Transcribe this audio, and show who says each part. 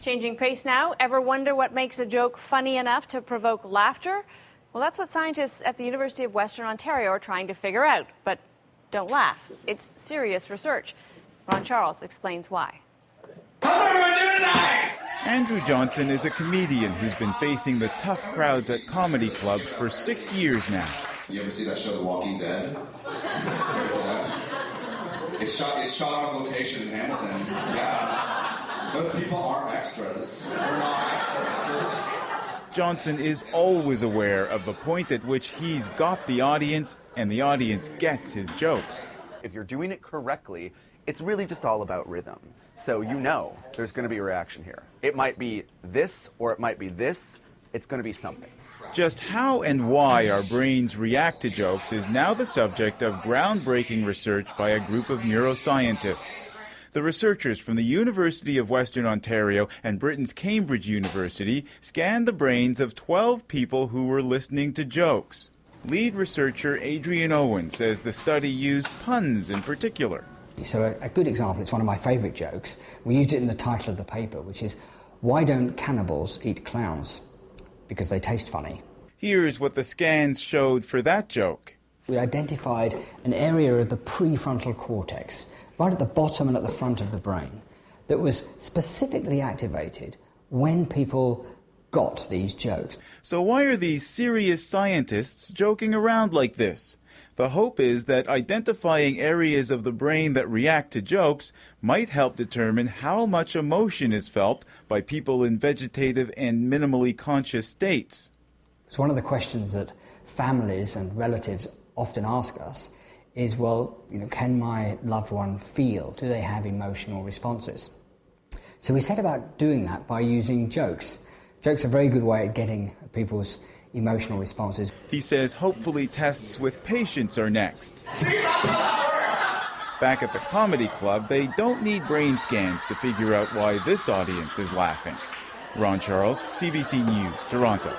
Speaker 1: Changing pace now. Ever wonder what makes a joke funny enough to provoke laughter? Well, that's what scientists at the University of Western Ontario are trying to figure out. But don't laugh. It's serious research. Ron Charles explains why.
Speaker 2: How's everyone doing tonight?
Speaker 3: Andrew Johnson is a comedian who's been facing the tough crowds at comedy clubs for 6 years now.
Speaker 4: You ever see that show, The Walking Dead? You ever see that? It's shot on location in Hamilton. Yeah. Those people aren't extras. They're not extras. They're just...
Speaker 3: Johnson is always aware of the point at which he's got the audience and the audience gets his jokes.
Speaker 5: If you're doing it correctly, it's really just all about rhythm. So you know there's going to be a reaction here. It might be this or it might be this. It's going to be something.
Speaker 3: Just how and why our brains react to jokes is now the subject of groundbreaking research by a group of neuroscientists. The researchers from the University of Western Ontario and Britain's Cambridge University scanned the brains of 12 people who were listening to jokes. Lead researcher Adrian Owen says the study used puns in particular.
Speaker 6: So a good example, it's one of my favourite jokes. We used it in the title of the paper, which is, "Why don't cannibals eat clowns? Because they taste funny."
Speaker 3: Here's what the scans showed for that joke.
Speaker 6: We identified an area of the prefrontal cortex, right at the bottom and at the front of the brain, that was specifically activated when people got these jokes.
Speaker 3: So why are these serious scientists joking around like this? The hope is that identifying areas of the brain that react to jokes might help determine how much emotion is felt by people in vegetative and minimally conscious states.
Speaker 6: So one of the questions that families and relatives often ask us is, well, can my loved one feel? Do they have emotional responses? So we set about doing that by using jokes. Jokes are a very good way of getting people's emotional responses.
Speaker 3: He says hopefully tests with patients are next. Back at the comedy club, they don't need brain scans to figure out why this audience is laughing. Ron Charles, CBC News, Toronto.